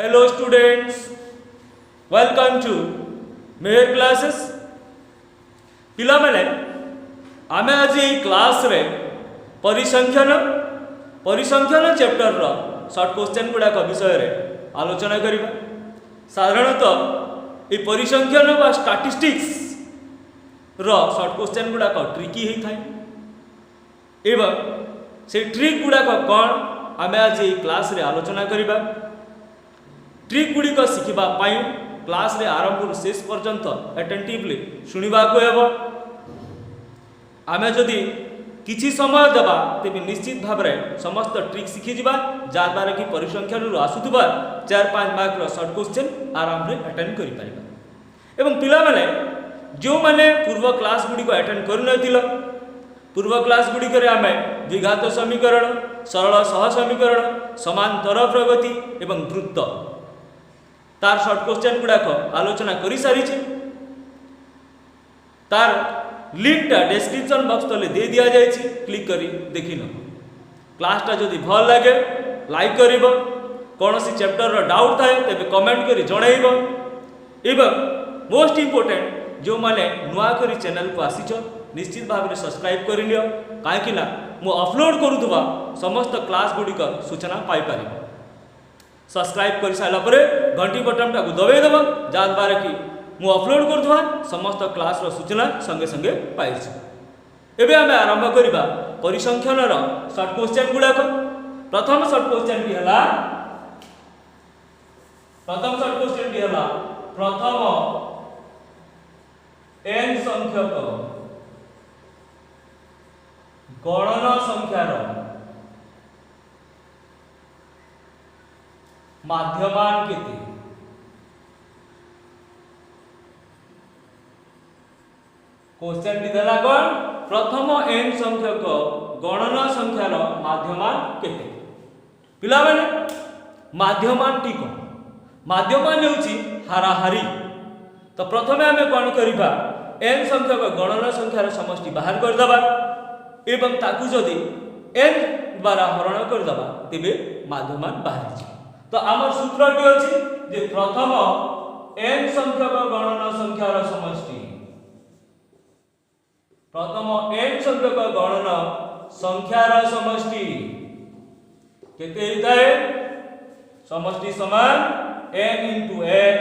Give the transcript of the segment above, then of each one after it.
Hello students, welcome to mayor classes. पिला माने आमे आज ये क्लास रे परिसंख्यान चैप्टर रो शॉर्ट क्वेश्चन गुडा का विषय रे आलोचना करिबा। साधारणतः ये परिसंख्यान बा स्टैटिस्टिक्स रो शॉर्ट क्वेश्चन गुडा का ट्रिकी ही थाए एवं से ट्रिक गुडा का कोन आमे आज ये क्लास रे आलोचना करिबा। ट्रिक गुडी को सिखिबा पाई क्लास रे आरंभ शेष पर्यंत अटेंटिवली शुणिबा को हेबो। आमे जदि किछि समय देबा तेबे निश्चित भाव रे समस्त ट्रिक सिखि जिबा जा द्वारा कि परिसंख्यान रु आसुतबा 4-5 मार्क रो शॉर्ट क्वेश्चन आराम रे अटेंड करि परिबा। एवं पिला माने जो माने पूर्व क्लास गुडी को अटेंड करि नथिलो पूर्व क्लास गुडी करे आमे द्विघात समीकरण सरल सह समीकरण समांतर प्रगति एवं वृत्त तार शॉर्ट क्वेश्चन गुडा को आलोचना करि सारी छे। तार लिंक टा डिस्क्रिप्शन बॉक्स तले दे दिया जाय छी, क्लिक करी देखिनो। क्लास टा जदि भल लागे लाइक करिवो, कोनोसी चैप्टर रो डाउट थाए तबे कमेंट करी जणाइबो एवं मोस्ट इंपोर्टेंट जो माने नुआ करी चैनल को आसीचो निश्चित भाव में सब्सक्राइब कर लियो काहेकि ना मु अपलोड करूथबा समस्त क्लास गुडी का सूचना पाई पारिबो। सब्सक्राइब कर सारा पर घंटी बटन टा को दबाई देव जा द्वारा कि मु अपलोड करूथबा समस्त क्लास रो सूचना संगे संगे पाइ छी। एबे हमें आरंभ करिबा परिसंख्यान रो शॉर्ट क्वेश्चन गुडा को। प्रथम शॉर्ट क्वेश्चन की हला प्रथम n संख्यक गणन संख्यार माध्यमान केते। क्वेश्चन टी देला कोन प्रथम n संख्यक गणन संख्यार माध्यमान केते। पिला माने माध्यमान टी कोन माध्यमान हेउची हाराहारी। तो प्रथमे हमें कोन करिबा n संख्यक गणन संख्यार समष्टि बाहर कर दबा एवं ताकू जदि n द्वारा हरण कर दबा तेबे माध्यमान बाहर छी। तो आमर सूत्रटी अछि जे प्रथम n संख्यक गणन संख्यार समष्टि प्रथम n संख्यक गणन संख्यार समष्टि केते हिताए समष्टि समान n * n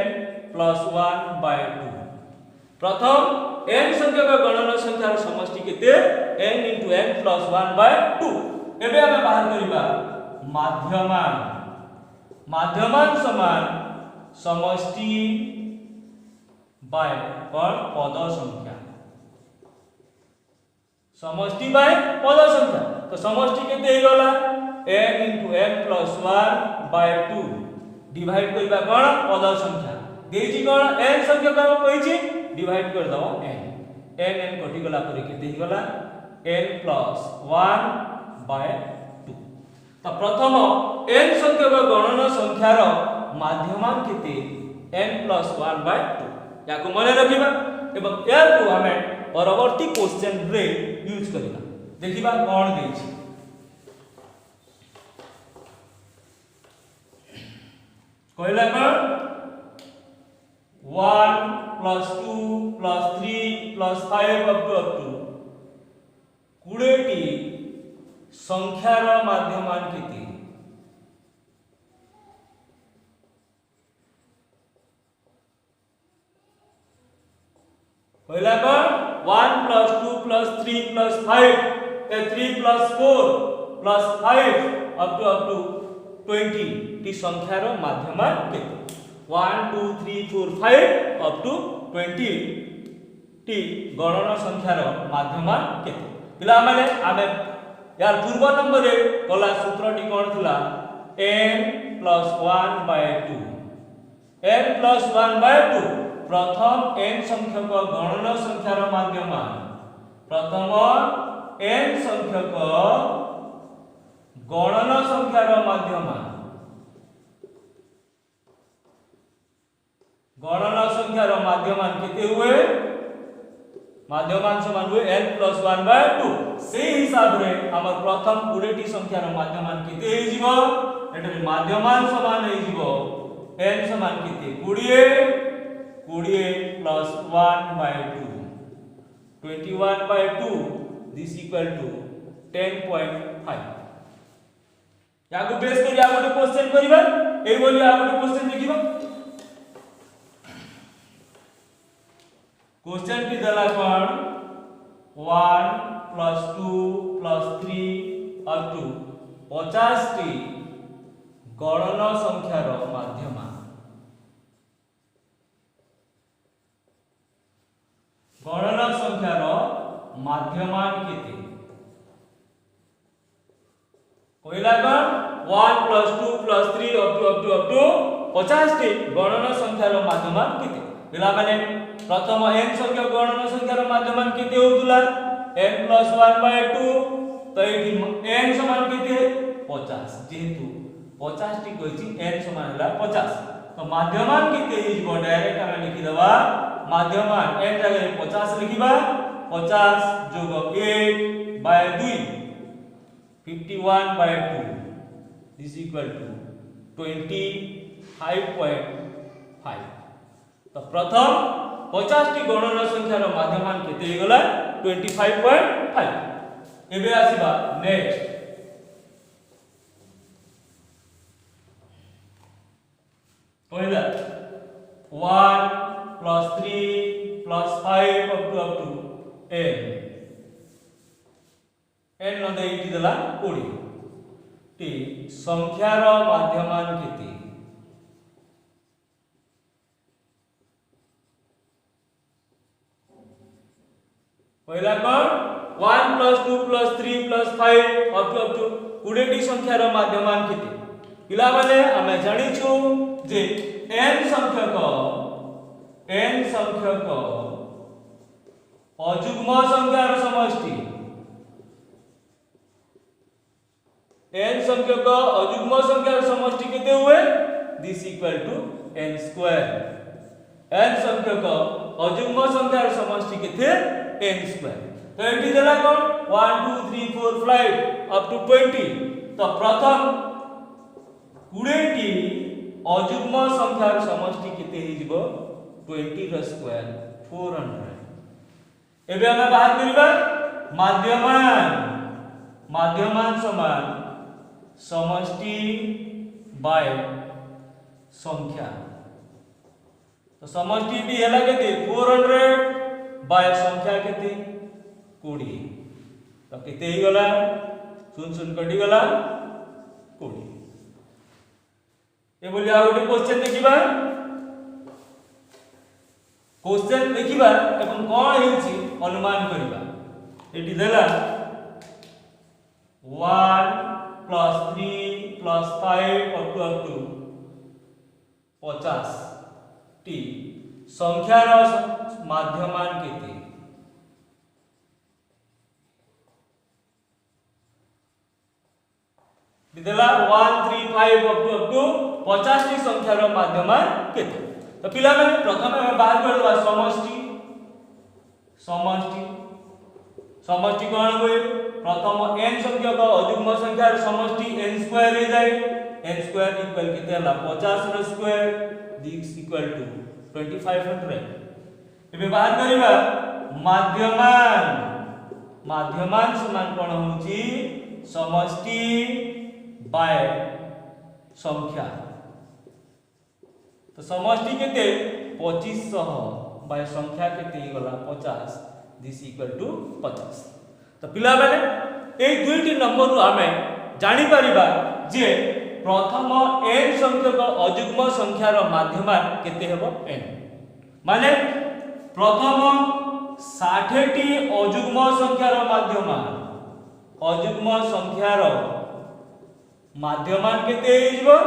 + 1/2। प्रथम n संख्यक गणन संख्यार समष्टि केते n * n + 1/2। एबे हम बाहर करिबा माध्यमान समान समष्टि बाय कोन पद संख्या समष्टि बाय पद संख्या। तो समष्टि केते हे गला n * n + 1/2 डिवाइड करिबा कोन पद संख्या देछि कोन n संख्या को कहिछि डिवाइड कर दो n कटि गला पर केते हे गला n + 1/2। तो प्रथम n संख्यक गणन संख्यार माध्यमान केते n + 1/2 याको मने रखिबा एवं या को हमें परवर्ती क्वेश्चन रे यूज करिबा। देखिबा कोन देछि कहला कोन 1 + 2 + 3 + 5 up to 20 टी संख्यार माध्यमान केते। पहिला कोन 1 + 2 + 3 + 5 3 + 4 + 5 up to 20 टी संख्यार माध्यमान केते। 1 2 3 4 5 up to 20 टी गणन संख्यार माध्यमान केते। पिला माने आमे यार पूर्व नंबर रे कला सूत्रटी कोन थिला n + 1/2 n + 1/2 प्रथम n संख्यक गणन संख्यार माध्यमान प्रथम n संख्यक गणन संख्यार माध्यमान गणन संख्यार माध्यमान केते हुए माध्यमान समान हुए n + 1/2। से हिसाब रे हमर प्रथम 20 टी संख्यार माध्यमान केते हे जिवो एटा माध्यमान समान हे जिवो n समान केते 20 प्लस 1/2 21/2 दिस इक्वल टू 10.5 या को बेस करी आ गोटे क्वेश्चन करिबा एई बोली आ गोटे क्वेश्चन देखिबा क्वेश्चन टी दला कोन 1 प्लस 2 प्लस 3 अप टू 50 टी गणन संख्यार माध्यम गणन संख्यार माध्यमान केते पहिला कोन 1 प्लस 2 प्लस 3 अप टू 50 टी गणन संख्यार माध्यमान केते पिला माने प्रथम n संख्या गणन संख्यार माध्यमान केते होतुला n प्लस 1/2 तो एठी n समान केते 50 जेहेतु 50 टी कहिछि n समान हला 50 तो माध्यमान केते हिजबो डायरेक्ट हम लिखि दबा माध्यमान n जगह 50 लिखिबा 50 जोग 8/2 51/2 दिस इक्वल टू 25.5 तो प्रथम 50 टी गणन संख्यार माध्यमान केते हेगला 25.5 एबे आसीबा नेक्स्ट पहिला 1 plus 3 plus 5 up to n न देई कि देला 20 टी संख्यार माध्यमान केते पहिला कोन 1 plus 2 plus 3 plus 5 up to 20 टी संख्यार माध्यमान केते पिला माने हमें जानिछु जे n संख्यक अजुग्म संख्यार समष्टि n संख्यक अजुग्म संख्यार समष्टि केते हुए this equal to n square n संख्यक अजुग्म संख्यार समष्टि केते n स्क्वायर तो एटी देला कोन 1 2 3 4 5 अप टू 20 तो प्रथम 20 टी अजुग्म संख्यार समष्टि केते हिजबो 20 रो स्क्वायर 400 एबे हम बात करिबा माध्यमान समान समष्टि बाय संख्या तो समष्टि टी हला केते 400 बाय संख्या केते 20 तो केते ही गला 0 कटि गला 20 ए बोली आ गोटे क्वेश्चन देखिबा क्वेश्चन देखिबा एवं कोन हेछि अनुमान करिबा एटी देला 1 प्लस 3 प्लस 5 अप टू 50 टी संख्यार माध्यमान केते दिदेला 1 3 5 अप टू 50 टी संख्यार माध्यमान केते तो पिला माने प्रथम हम बाहर करबा समष्टि कोन होय प्रथम n संख्यक अजुग्म संख्यार समष्टि n स्क्वायर हे जाय n स्क्वायर इक्वल केते हला 50 रो स्क्वायर दिस इक्वल टू 2500 एबे बाहर करबा माध्यमान समान कोन होची समष्टि बाय संख्या तो समष्टि केते 2500 बाय संख्या केते गला 50 दिस इक्वल टू 50 तो पिला माने ए दुईटी नंबर रु हमें जानि परिबा जे प्रथम n संख्यक अजुग्म संख्यार माध्यमान केते हेबो n माने प्रथम 60 टी अजुग्म संख्यार माध्यमान केते हिजबो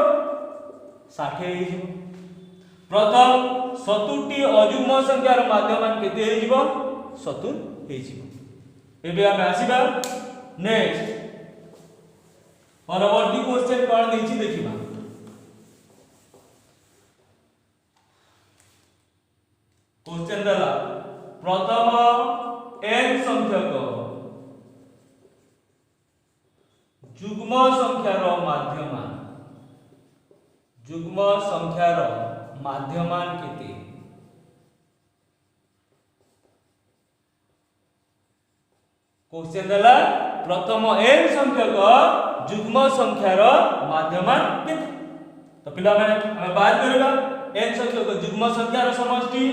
60 हिजबो प्रथम 70 टी अजुग्म संख्यार माध्यमान केते हिजबो 70 हिजबो एबे हम आसीबा नेक्स्ट परवर्ती क्वेश्चन कोन देछि देखिबा क्वेश्चन दला प्रथम n संख्यक जुग्म संख्यार माध्यमान केते क्वेश्चन देला प्रथम n संख्यक जुग्म संख्यार माध्यमान केते तो पिला माने हम बात करबा n संख्यक जुग्म संख्यार समष्टि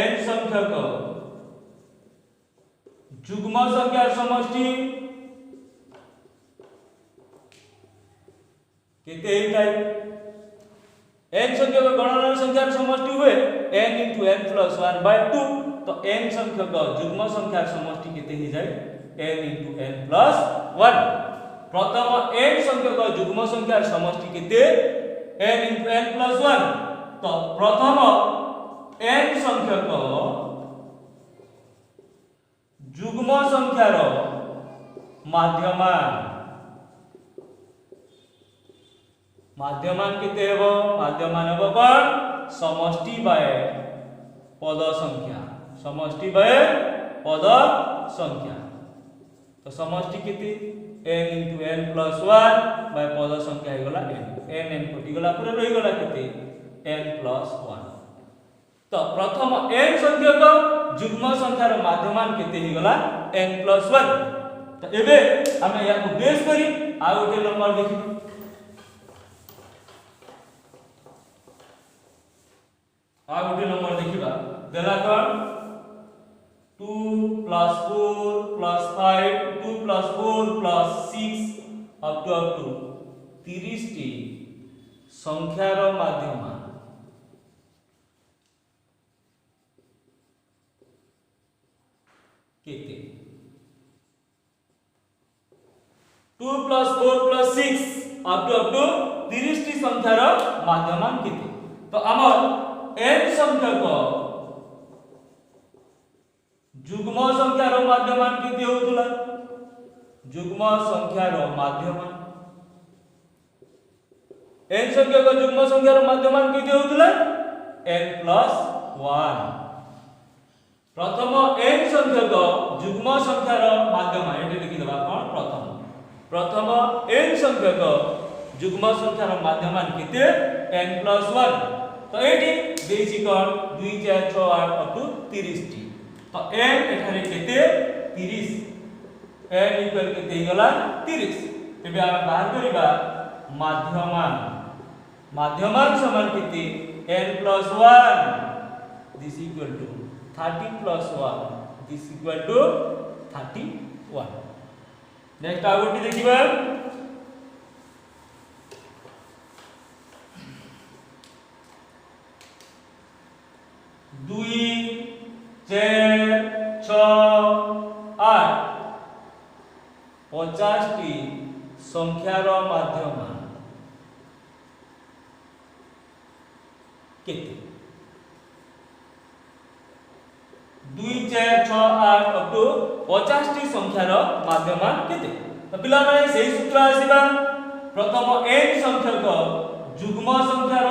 n संख्यक जुग्म संख्यार समष्टि केते हेइताय n संख्यक गणनार संख्यार समष्टि हुए n * n + 1/2 तो n संख्यक जुग्म संख्यार समष्टि केते हे जाय n * n + 1 प्रथम n संख्यक जुग्म संख्यार समष्टि केते n * n + 1 तो प्रथम n संख्यक जुग्म संख्यार माध्यमान केते हेबो माध्यमान हेबो कोन समष्टि बाय पद संख्या समष्टि बाय पद संख्या तो समष्टि केते n * n + 1 बाय पद संख्या हे गला n n कटि गला पुरा रहि गला केते n + 1 तो प्रथम n संख्यक जुग्म संख्यार माध्यमान केते हे गला n + 1 तो एबे हमें या को बेस करी आ गोटे नंबर देखि आ गोटे नंबर देखिबा देला कोन 2 + 4 + 5 2 + 4 + 6 अप टू 30 टी संख्यार माध्यमान केते 2 + 4 + 6 अप टू 30 टी संख्यार माध्यमान केते तो हमर n संख्यक जुग्म संख्यार माध्यमान केते होतुला जुग्म संख्यार माध्यमान n संख्यक जुग्म संख्यार माध्यमान केते होतुला n + 1 प्रथम n संख्यक जुग्म संख्यार माध्यमान एटे लिखि देबा कोन प्रथम n संख्यक जुग्म संख्यार माध्यमान केते n + 1 तो एटी देछि कोन 2 4 6 8 अप टू 30 टी तो n एठारे केते 30 n इक्वल केते गला 30 एबे हम बाहर करिबा माध्यमान समान केते n + 1 this equal to 30 + 1 this equal to 31 next आगोटी देखिबा 2 4 6 8 50 टी संख्यार माध्यमान केते 2 4 6 8 अप टू 50 टी संख्यार माध्यमान केते तो पिला माने सेही सूत्र आसीबा प्रथम n संख्यक जुग्म संख्यार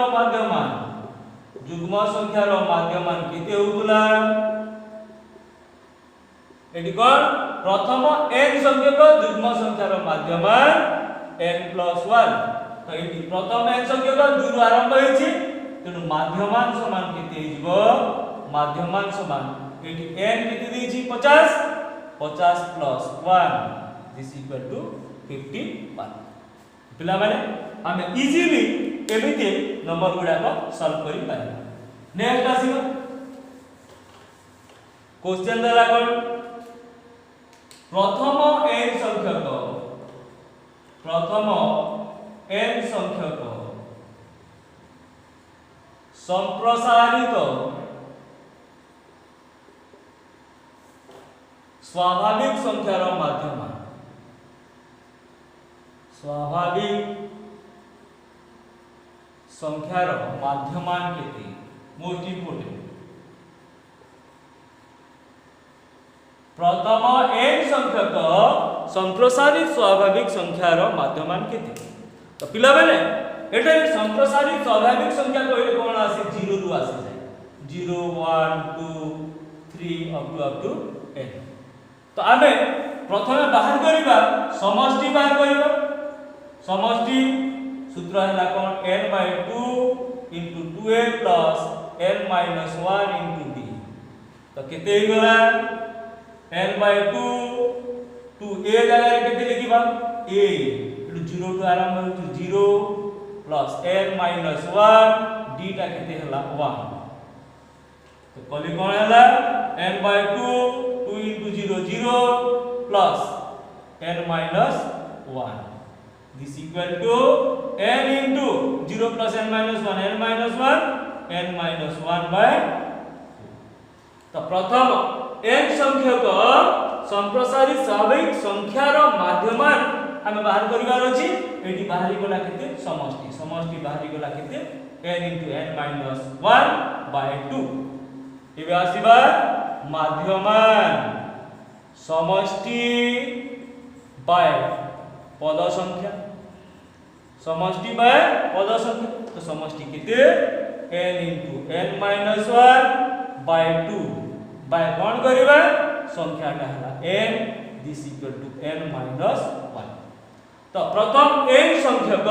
माध्यमान केते होतुला एटी कोन प्रथम n संख्यक जुग्म संख्यार माध्यमान n + 1 तो एटी प्रथम n संख्यक 2 रु आरंभ होइछि तेनु माध्यमान समान केते हिजबो माध्यमान समान एटी n केते देछि 50 50 + 1 दिस इक्वल टू 51 पिला माने हम इजीली एमिते नंबर गुडा को सॉल्व करि पारिबा नेक्स्ट आसीबा क्वेश्चन देला कोन प्रथम n संख्यक संप्रसारित स्वाभाविक संख्यार माध्यमान केते मोस्ट इंपोर्टेंट प्रथम n संख्यक संप्रसारित स्वाभाविक संख्यार माध्यमान केते तो पिला माने एटा संप्रसारित स्वाभाविक संख्या कहले कोन आसी 0 रु आसी जाय 0 1 2 3 अप टू n तो आमे प्रथमे बाहर करिबा समष्टि बाहर करिबा समष्टि सूत्र हला कोन n/2 into 2a plus n minus 1 into d तो केते ही गला n by 2 2a जगह रे केते लिखिबा a 0 टू आरंभ हो 0 plus n minus 1 d टा केते हला 1 तो कली कोन हला n by 2 2 into 0 0 plus n minus 1 this equal to n into 0 plus n minus 1 n minus 1 by 2 तो प्रथम n संख्यक संप्रसारित स्वाभाविक संख्यार माध्यमान हमें बाहर करिवार अछि एठी बाहरी गला केते समष्टि बाहरी गला केते n into n minus 1 by 2 एबे आसीबा माध्यमान समष्टि बाय पद संख्या समष्टि बाय पद संख्या तो समष्टि केते n into n minus 1 by 2 by कोन करिबा संख्या टा हला n this equal to n minus 1 तो प्रथम n संख्यक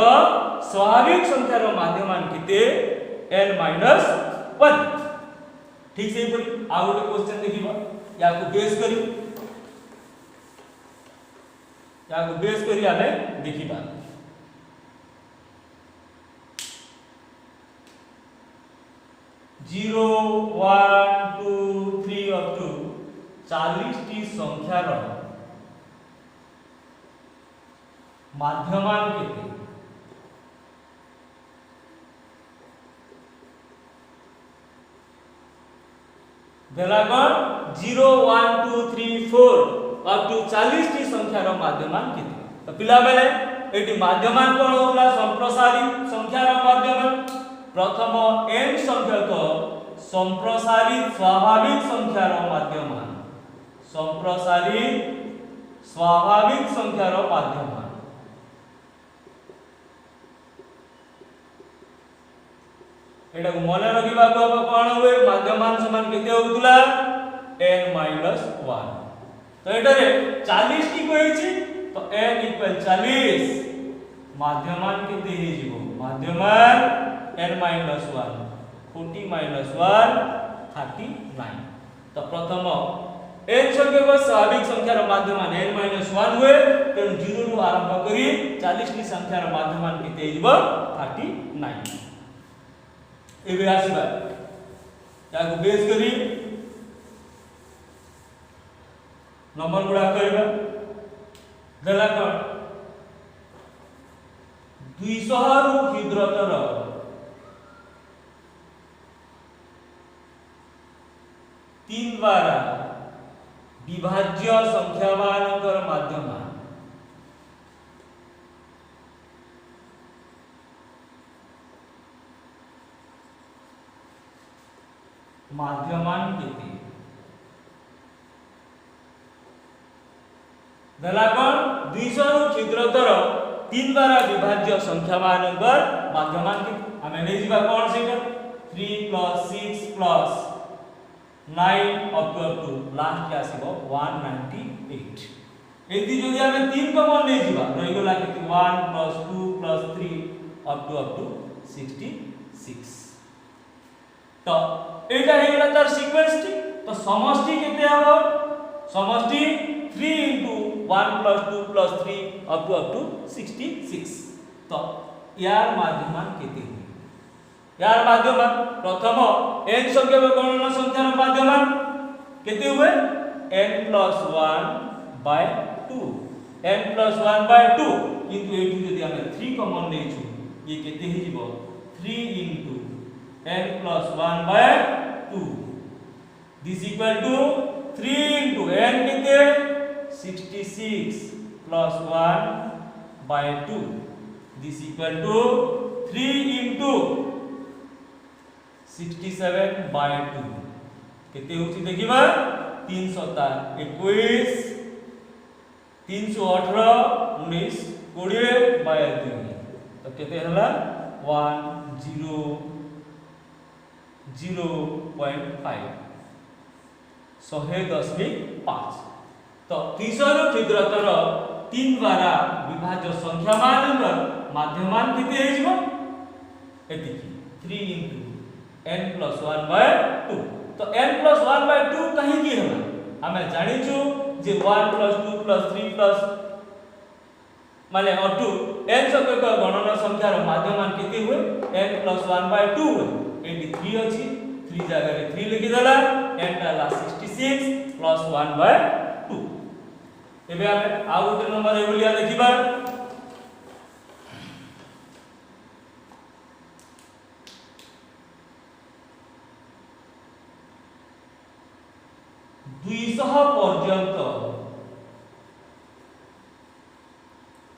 स्वाभाविक संख्यार माध्यमान केते n minus 1 ठीक से परी आ गोटे क्वेश्चन देखिबा या को बेस करी आमे देखिबा 0 1 2 3 up to 40 टी संख्यार माध्यमान केते देलागन 0 1 2 3 4 up to 40 टी संख्यार माध्यमान केते तो पिला बेले एटी माध्यमान कोन होला संप्रसारित संख्यार माध्यमान प्रथम n संख्यक संप्रसारित स्वाभाविक संख्यार माध्यमान संप्रसारित स्वाभाविक संख्यार माध्यमान एटा को मने रखिबा को कोन होय माध्यमान समान केते होतुला n minus 1 तो एटा रे 40 टी को हेछि तो n equal 40 माध्यमान केते हे जिवो माध्यमान n minus 1 40 minus 1 39 तो प्रथम n संख्यक स्वाभाविक संख्यार माध्यमान n minus 1 हुए तेनु 0 रु आरंभ करी 40 टी संख्यार माध्यमान केते हे जिवो 39 एबे आसीबा याको बेस करी नंबर गुडा करबा देला कोन 200 रु क्षुद्रतर 3 द्वारा विभाज्य संख्यामानकर माध्यमान माध्यमान केते दलागण 200 रु क्षुद्रतर 3 द्वारा विभाज्य संख्यामानकर माध्यमान के हमें नै जिबा कोन सेटा 3 plus 6 plus 9 up to last के आसीबो 198 एति जदि हमें 3 कमन नै जिबा रहि गेला केते 1 plus 2 plus 3 up to 66 तो एटा हे गेला तार सीक्वेंस टी तो समष्टि केते हबो समष्टि 3 into 1 plus 2 plus 3 up to 66 तो यार माध्यमान केते यार माध्यमान प्रथम n संख्या में गणना संख्यार माध्यमान केते हुए n plus 1 by 2 n plus 1 by 2 किंतु एठु जदि हम 3 कॉमन नै छु ये केते हे जिवो 3 into n plus 1 by 2 this equal to 3 into n केते 66 plus 1 by 2 this equal to 3 into 67 by 2 केते होची देखिबा 3 7 21 318 19 20 by 2 तो केते हला 100.5 100.5 तो 300 रु क्षुद्रतर 3 द्वारा विभाज्य संख्या मानकर माध्यमान केते हे जिवो एतिकी 3 into n plus 1 by 2 तो n plus 1 by 2 कहीं की है हमें जानी छु जे 1 plus 2 plus 3 plus माने और 2 n संख्यक गणना संख्या रो माध्यमान केते हुए n plus 1 by 2 हुए एटी 3 अछि 3 जगह रे 3 लिखि देला n टाला 66 plus 1 by 2 एबे हमें आ गोटे नंबर एबलिया देखिबा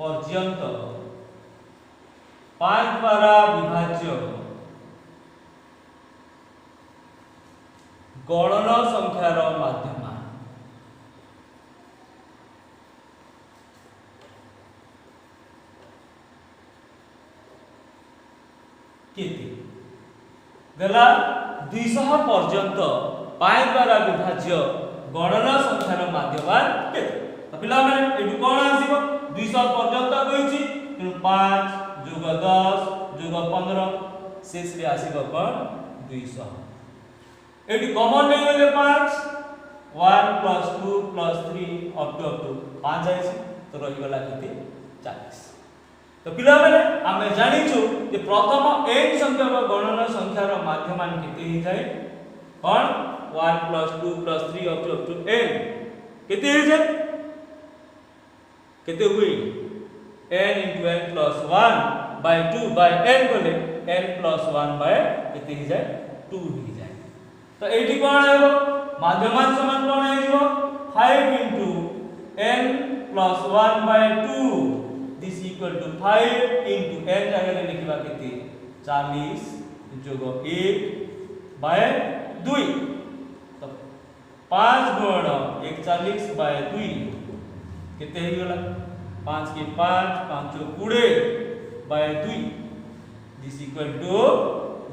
पर्यंत 5 द्वारा विभाज्य गणना संख्यार माध्यम केते देला 200 पर्यंत 5 द्वारा विभाज्य गणना संख्यार माध्यम केते तो पिला माने एडु कोन आसीबो 200 पर्यंत कहिछि 5 + 10 + 15 शेष रे आसीबो कोन 200 एडि कॉमन नै होले 5 1 + 2 + 3 अप टू 5 आइछि तो रहि गला केते 40 तो पिला माने आमे जानि छु जे प्रथम n संख्या गणना संख्यार माध्यमान केते हि जाय कोन 1 + 2 + 3 अप टू n केते हि जाय केते हुई n into n plus 1 by 2 by n बोले n plus 1 by केते हि जाय 2 हि जाय तो एठी कोन हेबो माध्यमान समान कोन हेजिबो 5 into n plus 1 by 2 this equal to 5 into n जगह रे लिखिबा केते 40 जोग 1 by 2 तो 5 गुण 41 by 2 केते हे गेला 5 के 5 5 20 बाय 2 दिस इक्वल टू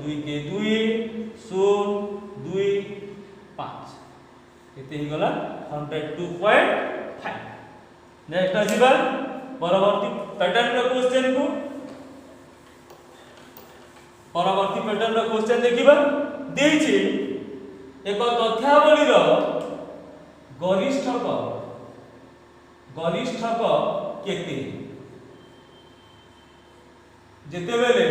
2 के 2 0 2 5 केते हे गेला 102.5 नेक्स्ट आसीबा परवर्ती पैटर्न रो क्वेश्चन को परवर्ती पैटर्न रो क्वेश्चन देखिबा देछि एक तथ्यावली रो गरिष्ठक केते जेते बेले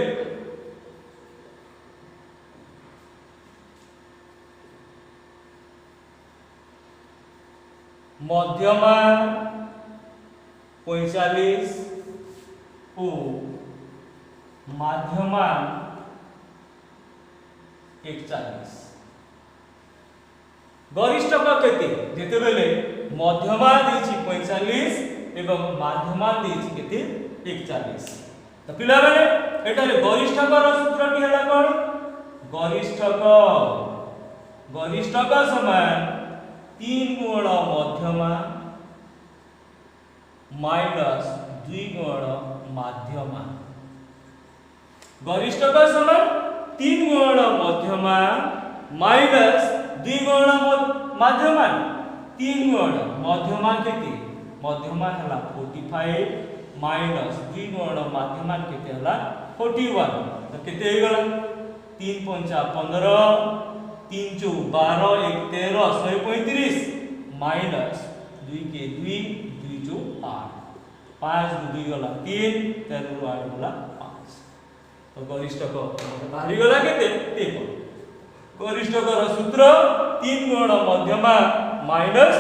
मध्यमा 45 ओ माध्यमा 41 गरिष्ठक केते जेते बेले मध्यमा देछि 45 एवं माध्यमा देछि केते 41 तो पिला माने एटारे गरिष्ठकर सूत्रटी हला कोन गरिष्ठक समान 3 गुण मध्यमा माइनस 2 गुण माध्यमा गरिष्ठक समान 3 गुण मध्यमा माइनस 2 गुण माध्यमा 3 गुण मध्यमा केते मध्यमा हला 45 माइनस 2 गुण माध्यमा केते हला 41 तो केते हे गला 3 5 15 3 2 12 1 13 135 माइनस 2 के 2 2 2 8 5 2 गला 3 13 8 गला 5 तो गरिष्ठक बाहरी गला केते 53 गरिष्ठकर सूत्र 3 गुण मध्यमा माइनस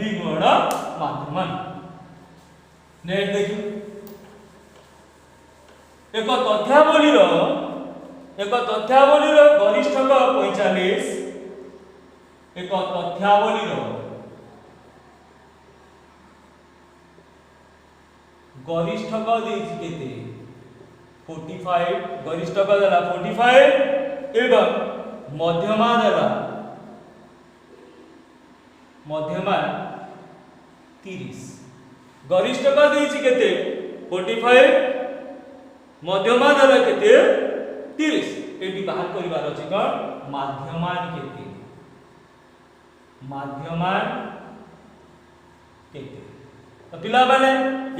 2 गुण माध्यमा नेक्स्ट देखियो एक तथ्यावली रो गरिष्ठक 45 एक तथ्यावली रो गरिष्ठक देछि केते 45 गरिष्ठक देला 45 एवं मध्यमा देला मध्यमा 30 गरिष्ठक देछि केते 45 मध्यमा देला केते 30 एटी बाहर करिवार अछि कोन माध्यमान केते तो पिला माने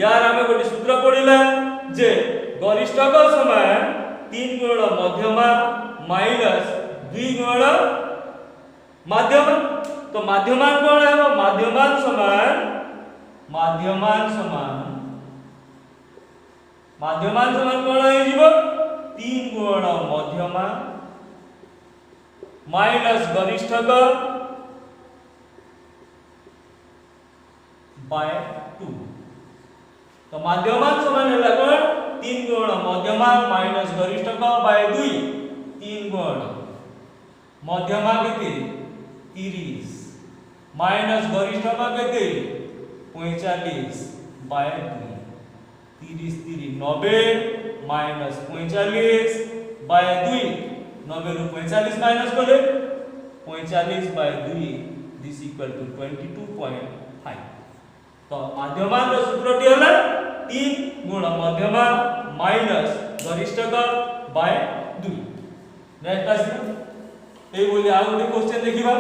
यार हमें गोटे सूत्र पढिला जे गरिष्ठक समान 3 गुण मध्यमा माइनस 2 गुण माध्यमान। तो माध्यमान कौन है? माध्यमान समान कौन है जीवो 3 गुण मध्यमा माइनस गरिष्ठक बाय 2। तो माध्यमान समान है कौन 3 गुण मध्यमा माइनस गरिष्ठक बाय 2। 3 गुण मध्यमा केते 30 माइनस गरिष्ठक केते 45 बाय 2। 30 3 90 minus 45 bye 2। 90 रु 45 माइनस कले 45 बाय 2 दिस इक्वल टू 22.5। तो माध्यमान रो सूत्रटी होला 3 गुण मध्यमा माइनस गरिष्ठक बाय 2। नेक्स्ट आसी ए बोली आ गोटे क्वेश्चन देखिबा।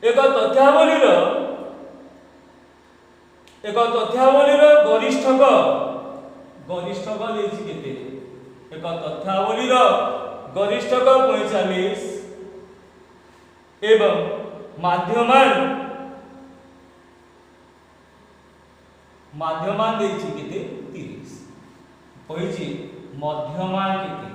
एक तथ्यावलीर गरिष्ठक देछि केते? एक तथ्यावलीर गरिष्ठक 45 एवं माध्यमान देछि केते 30। कहिछि मध्यमान केते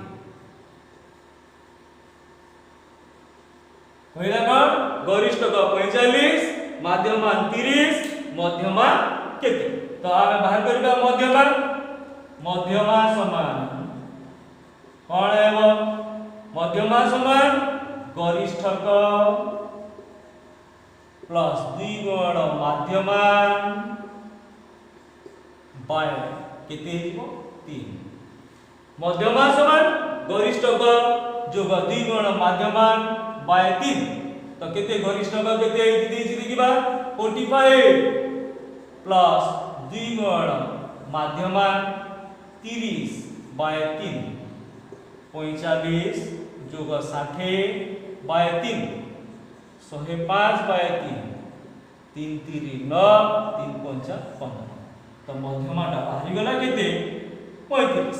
कहला कोन गरिष्ठक 45 माध्यमान 30 मध्यमान केते? तो आमे बाहर करबा मध्यमान समान कोन हेबो? मध्यमान समान गरिष्ठक प्लस 2 गुण माध्यमान बाय केते हेबो 3। मध्यमान समान गरिष्ठक जोग 2 गुण माध्यमान बाय 3। तो केते गरिष्ठक केते देछि देखिबा 45 प्लस 2 गुण माध्यमान 30 बाय 3 45 जोग 60 बाय 3 105 बाय 3 3 3 9 3 5 15। तो मध्यमाटा बाहरी गला केते 35।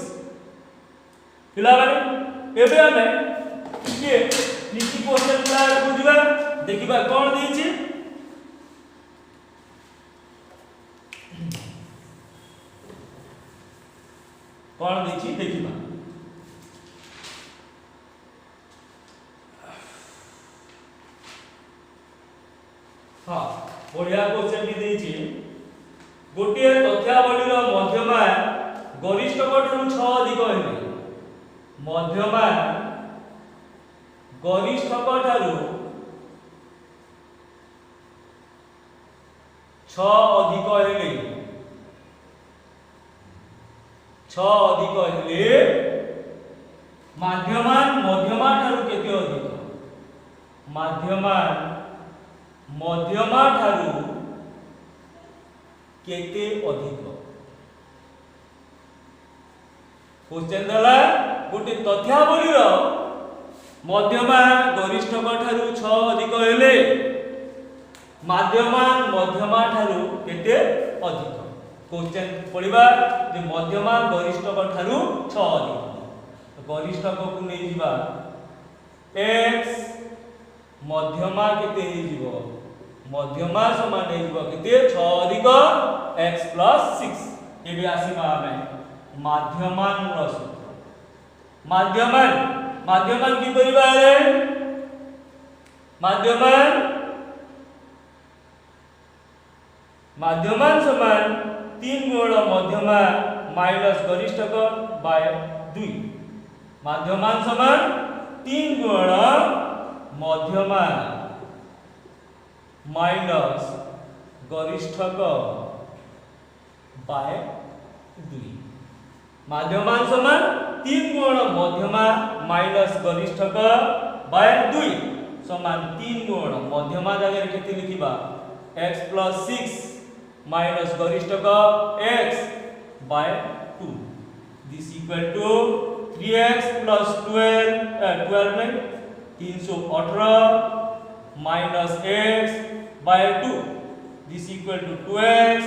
पिला माने एबे हमें के नीति क्वेश्चन प्लान बुझिबा देखिबा कोन देछि। कोन देछि देखिबा। हां बढ़िया क्वेश्चन भी देछि। गोटिए तथ्यावलीर मध्यमा गरिष्ठक ठाରୁ 6 अधिक हेले मध्यमा गरिष्ठक ठाରୁ 6 अधिक हेले 6 अधिक हेले माध्यमान मध्यमा ठाରୁ केते अधिक? माध्यमान मध्यमा ठाରୁ केते अधिक? क्वेश्चन दला गोटे तथ्यावलीर मध्यमा गरिष्ठक ठारू 6 अधिक हेले माध्यमान मध्यमा ठारू केते अधिक? क्वेश्चन पढिबा जे मध्यमान गरिष्ठक ठारू 6 अधिक। तो गरिष्ठक को नै जिबा x मध्यमा केते हे जिवो? मध्यमा समान हे जिवो केते 6 अधिक x प्लस 6। एबे आसीबा हमें माध्यमान रो सूत्र। माध्यमान की परिबा रे माध्यमान समान 3 गुण मध्यमा माइनस गरिष्ठक बाय 2। माध्यमान समान 3 गुण मध्यमा माइनस गरिष्ठक बाय 2। माध्यमान समान 3 गुण मध्यमा माइनस गरिष्ठक बाय 2 समान 3 गुण मध्यमा जगह केते लिखिबा x प्लस 6 माइनस गरिष्ठक x by 2 this equal to 3x plus 12 में 318 minus x by 2 this equal to 2x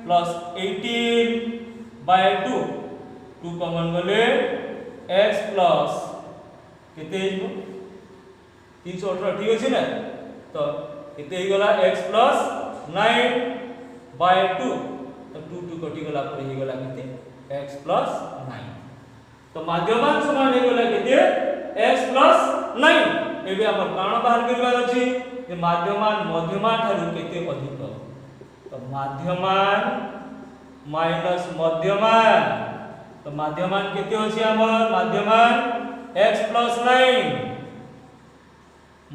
plus 18 by 2 2 common गले x प्लस केते हो 318 ठीक अछि ना तो केते ही गला x प्लस 9 बाय 2 तो 2 2 कटि गला पर ही गला केते x प्लस 9 तो माध्यमान समान ही गला केते x प्लस 9 एबे हमर काण बाहर करबार अछि जे माध्यमान मध्यमान ठारू केते अधिक तो माध्यमान माइनस मध्यमान तो माध्यमान केते अछि हमर माध्यमान x प्लस 9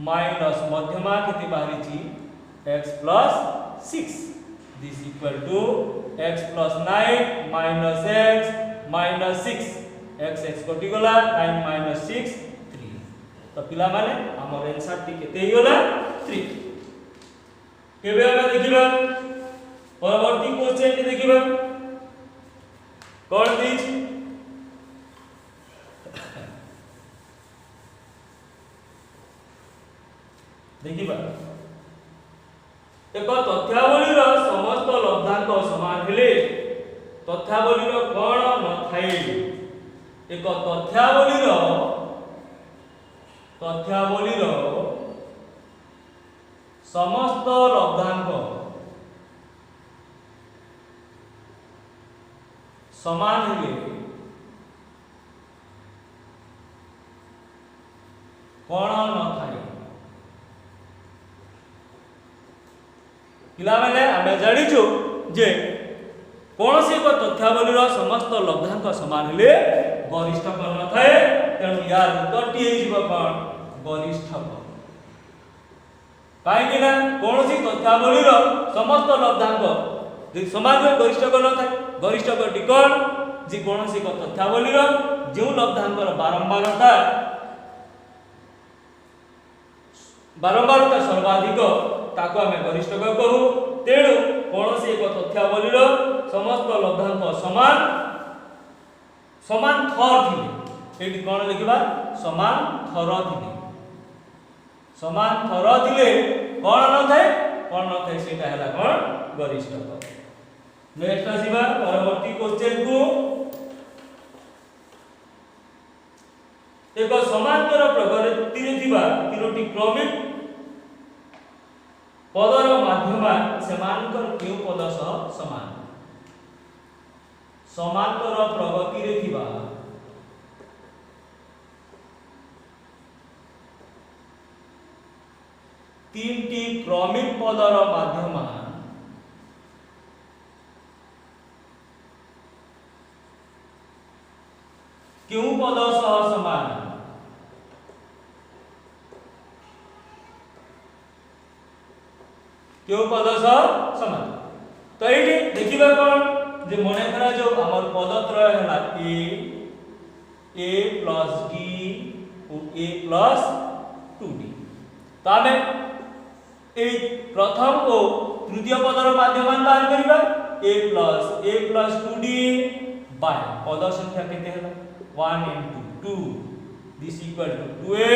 माइनस मध्यमान केते बाहरी छी x plus 6 this equal to x plus 9 minus x minus 6 x x कटि गला 9 माइनस 6 3 तो पिला माने हमर आंसर टी केते ही गला 3 केबे हम देखिबा परवर्ती क्वेश्चन के देखिबा कोन दिस देखिबा एक तथ्यावलीर समस्त लब्धांक समान हेले तथ्यावलीर कोन न थाई एक तथ्यावलीर समस्त लब्धांक समान हेले कोन न थाई पिला माने आमे जानिछु जे कोनोसी एक तथ्यावलीर समस्त लब्धांक समान हेले गरिष्ठ कोन न थाए तेणु यार उत्तरटी हे जीव कोन गरिष्ठ कोन काहे कि ना कोनोसी तथ्यावलीर समस्त लब्धांक जे समान होय गरिष्ठ कोन न थाए गरिष्ठ कोनटी कोन जे कोनोसी एक तथ्यावलीर जे लब्धांकर बारंबारता सर्वाधिक ताको आमे गरिष्ठ कहू तेणु कोनोसी एक तथ्यावलीर समस्त लब्धांक समान समान थर थिले एटी कोन लिखिबा समान थर थिले कोन न थाए सेटा हला कोन गरिष्ठ कोन नेक्स्ट आसीबा परवर्ती क्वेश्चन को एक समांतर प्रगति रे थिबा तीनोटी क्रमिक पदर माध्यमान सेमानकर केउ पद सह समान समांतर प्रगति रे थिबा तीनटी क्रमिक पदर माध्यमान केउ पद सह समान केउ पद सह समान तो एठी देखिबा कोन जे मने करा जो हमर पद त्रय हला a plus d और a plus 2d तो आमे ए प्रथम को तृतीय पदर माध्यमान बाहर करिबा a plus 2d बाय पद संख्या केते हला 1 into 2 this equal to 2a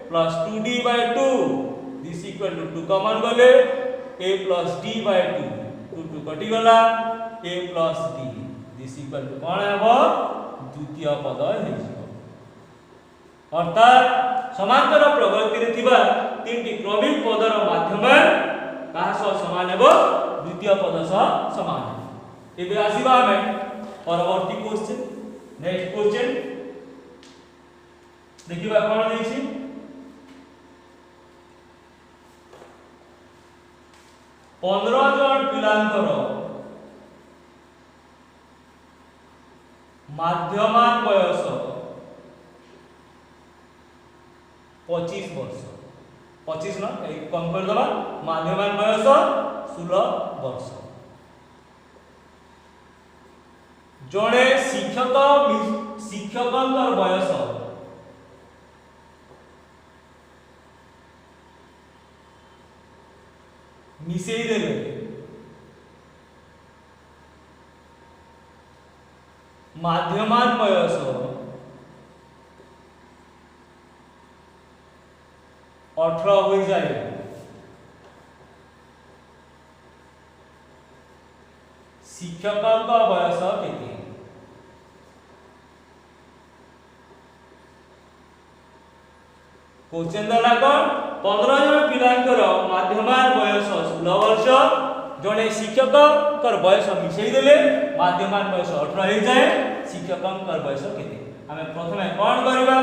plus 2d by 2 this equal to 2 common गले a plus d by 2 2 2 कटि गला a plus d this equal to कोन हेबो द्वितीय पद हे जिवो अर्थात समांतर प्रगति रे थिबा तीनटी क्रमिक पदर माध्यमान काहा सह समान हेबो द्वितीय पद सह समान एबे आसीबा हमें परवर्ती क्वेश्चन नेक्स्ट क्वेश्चन देखिबा कोन देछि 15 जन पिलांकर माध्यमान बयस 25 वर्ष 25 ना कम कर दबा माध्यमान बयस 16 वर्ष जड़े शिक्षकंकर बयस मिसेई देले माध्यमान बयस 18 हो जाए शिक्षकंकर बयस केते क्वेश्चन दला कोन 15 जन पिलांकर माध्यमान बयस 16 वर्ष जने शिक्षककर बयस मिसई देले माध्यमान बयस 18 हो जाए शिक्षककर बयस केते हमें प्रथमे कोन करबा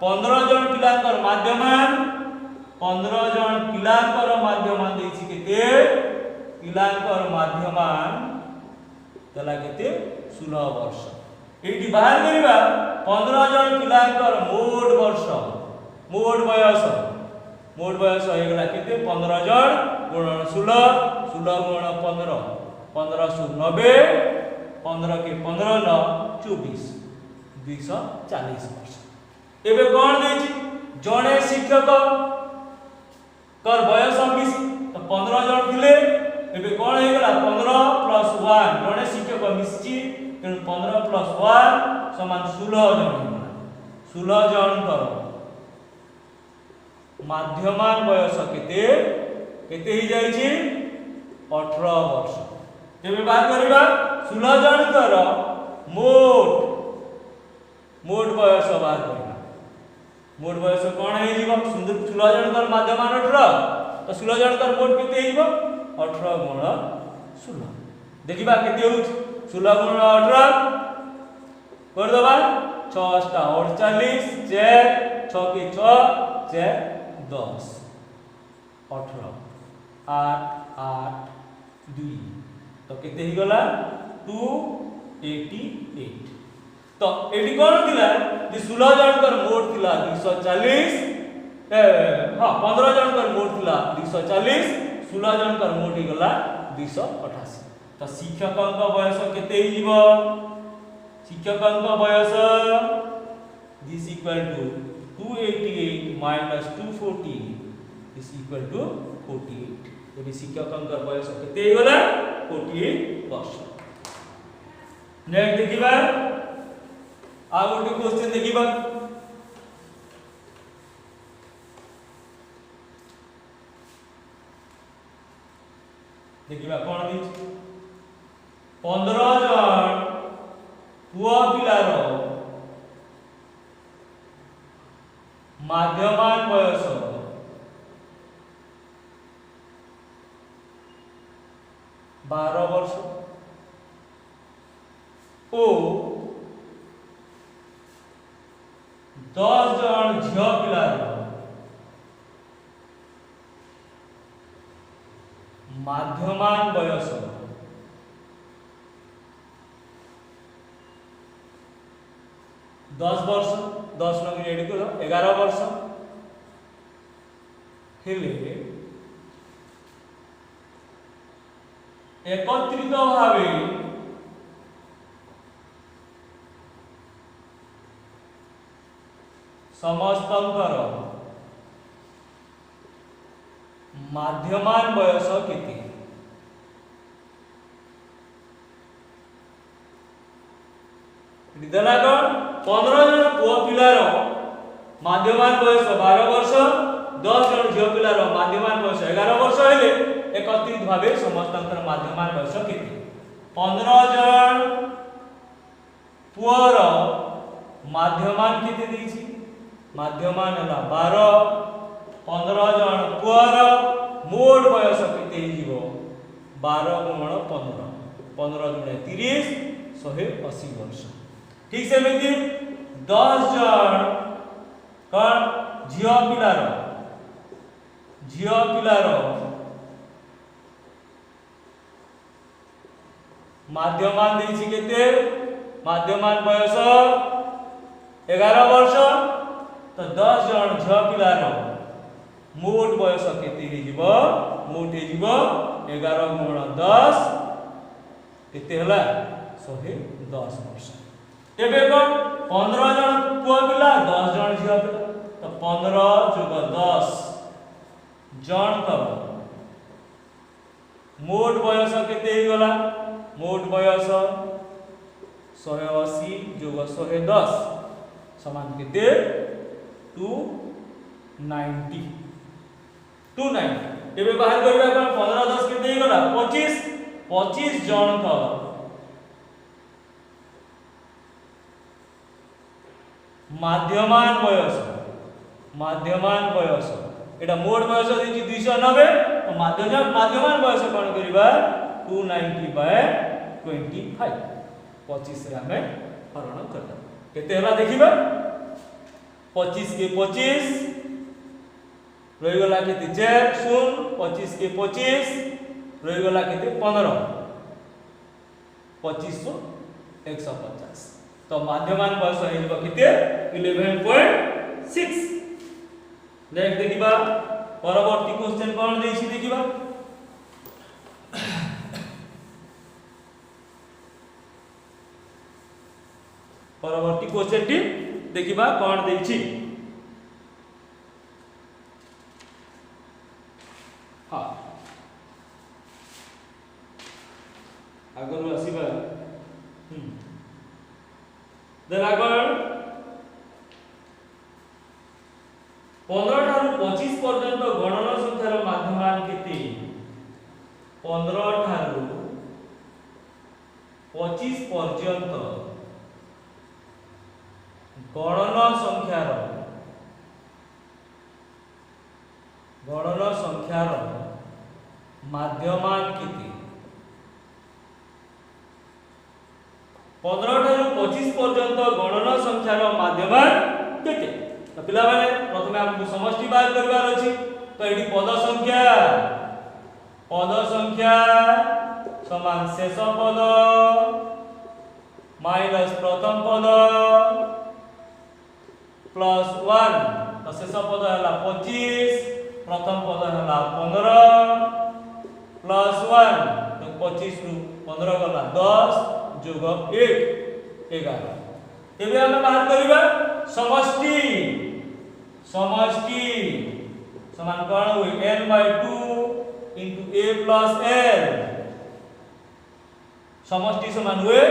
15 जन पिलांकर माध्यमान 15 जन पिलांकर माध्यमान देछि केते पिलांकर माध्यमान दला केते 16 वर्ष एठी बाहर करबा 15 जन पिलांकर मोट बयस हो गला केते 15 जन गुणन 16 16 गुणन 15 15 सु 90 15 के 15 न 24 240 वर्ष एबे कोन देछि जणे शिक्षक कर बयस मिसी तो 15 जन थिले एबे कोन हे गला 15 + 1 जणे शिक्षक मिसी तेणु 15 + 1 समान 16 जन 16 जन कर माध्यमान बयस केते केते ही जाई छी 18 वर्ष एबे बात करबा 16 जन कर मोट बयस बात करबा मोट बयस कोन हे जीव 16 जन कर माध्यमान 18 तो 16 जन कर मोट केते हिबो 18 गुण 16 देखिबा केते होछ 16 गुण 18 कर दबा 6 * 48 4 6 के 6 4 10 18 8 8 2 तो केते ही गला 288 तो एटी कोन थिला जे 16 जन कर मोट थिला 240 हां 15 जन कर मोट थिला 240 16 जन कर मोट ही गला 288 तो शिक्षकक बयस केते ही जीव शिक्षकक बयस this equal to 288 - 240 is equal to 48 एबे शिक्षकक बयस केते ही गला 48 वर्ष नेक्स्ट देखिबा आ गोटे क्वेश्चन देखिबा देखिबा कोन दिछ 15 जन पुआ पिलार माध्यमान बयस 12 वर्ष ओ 10 जन झियो पिलार माध्यमान बयस 10 वर्ष 10 न एड करो 11 वर्ष हेले एकत्रित भावे समस्तंकर माध्यमान बयस केते दिदला कोन 15 जन पुआ पिलार माध्यमान बयस 12 वर्ष 10 जन झियो पिलार माध्यमान बयस 11 वर्ष हेले एकत्रित भावे समस्तंकर माध्यमान बयस केते 15 जन पुआर माध्यमान केते देछि माध्यमान हला 12 15 जन पुआर मोट बयस केते हिबो 12 गुण 15 15 गुण 30 180 वर्ष ठीक से मिति 10 जन कोन झियो पिलार माध्यमान देछि केते माध्यमान बयस 11 वर्ष तो 10 जन झियो पिलार मोट बयस केते हिजिबो मोट हिजिबो 11 गुण 10 केते हला 110 वर्ष एबे कोन 15 जन पुआ पिला 10 जन झियो पिला तो 15 + 10 जन कर मोट बयस केते ही गला मोट बयस 180 + 110 समान केते 290 एबे बाहर करबा कोन 15 10 केते ही गला 25 जन कर माध्यमान माध्यमान बयस एटा मोड बयस देछि 290 तो माध्यमान बयस कोन करबा 290 बाय 25 25 रे हमें हरण करबा केते हला देखिबा 25 के 25 रही गला केते 4 शून्य 25 के 25 रही गला केते 15 2500 150 तो माध्यमान बयस हे जबा केते 11.6 नेक्स्ट देखिबा परवर्ती क्वेश्चन कोन देछि देखिबा परवर्ती क्वेश्चन टी देखिबा कोन देछि हां आगरु आसीबा देलागण 15 ठारू 25 पर्यंत गणन संख्यार माध्यमान केते 15 ठारू 25 पर्यंत गणन संख्यार माध्यमान केते 15 ठारू 25 पर्यंत गणन संख्यार माध्यमान केते तो पिला माने प्रथमे हमकु समष्टि बाहर करबार अछि तो एठी पद संख्या समान शेष पद माइनस प्रथम पद प्लस 1 तो शेष पद हला 25 प्रथम पद हला 15 प्लस 1 तो 25 रु 15 गला 10 जोग 1 11 एबे हम बाहर करबा समष्टि समान कोन होई n/2 into a plus n समष्टि समान हुए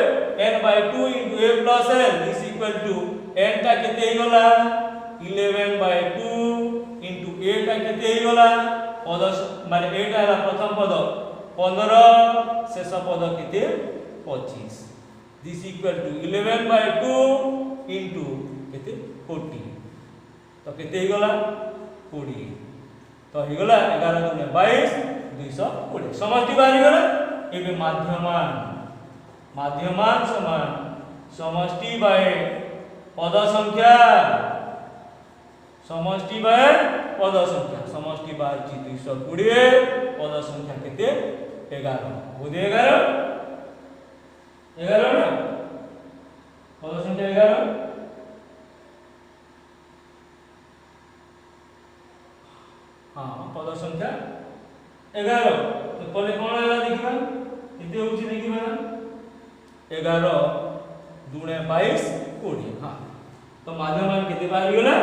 n/2 into a plus n is equal to n ता केते होइगला 11/2 into a ता केते होइगला पद माने a ता हला प्रथम पद 15 शेष पद केते 25 this equal to 11/2 into केते 40 तो केते होइगला 20 तो होइगला 11 गुणे 22 220 समष्टि बाहरी गला एबे माध्यमान समान समष्टि बाय पद संख्या समष्टि बाहर 220 पद संख्या केते 11 बोधे 11 ना पद संख्या 11 हां पद संख्या 11 तो कोले कोन होला देखिबा केते होछि देखिबा 11 दुणे 22 20 हां तो माध्यमान केते बाहर गेला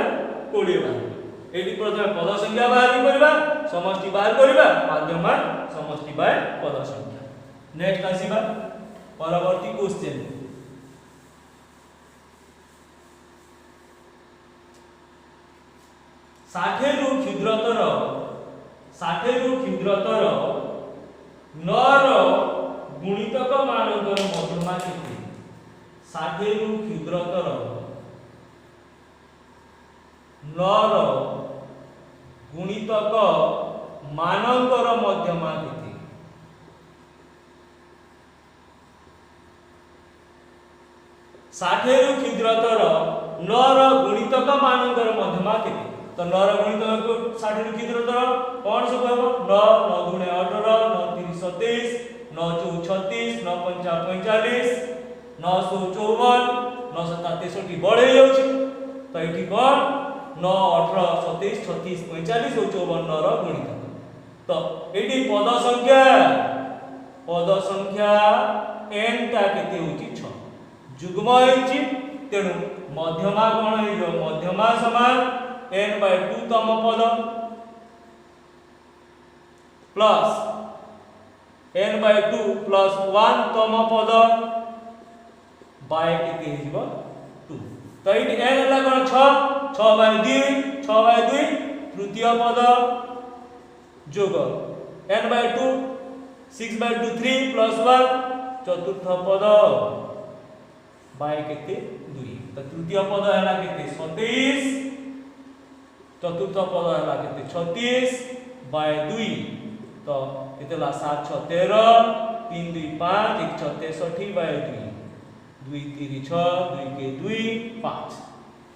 20 बाहर एडी प्रथमे पद संख्या बाहर करबा समष्टि बाहर करबा माध्यमान समष्टि बाय पद संख्या नेक्स्ट आसीबा परवर्ती क्वेश्चन 60 रु क्षुद्रतर 9 रो गुणितक मानकर मध्यमा केते 60 रु क्षुद्रतर 9 रो गुणितक मानकर मध्यमा केते 60 रु क्षुद्रतर 9 रो गुणितक मानकर मध्यमा केते तो 9 रो गुणितक को 60 रु क्षुद्रतर कोन सब होबो 9 9 गुणे 18 9 3 27 9 4 36 9 5 45 9 54 9 7 63 बढ़े जाउछि तो एठी कोन 9 18 27 36 45 और 54 9 रो गुणितक तो एठी पद संख्या n ता केते होछि 6 जुग्म होछि तेनु मध्यमा कोन होइलो मध्यमा समान n/2 तम पद प्लस n/2 प्लस 1 तम पद बाय केते हिजबो 2 तो इट n हला कोन 6/2 तृतीय पद जोग n/2 6/2 3 प्लस 1 चतुर्थ पद बाय केते 2 तो तृतीय पद हला केते 27 चतुर्थ पद है केते 36 बाय 2 तो केते ला 7 6 13 3 2 5 1 6 63 बाय 2 2 3 6 2 के 2 5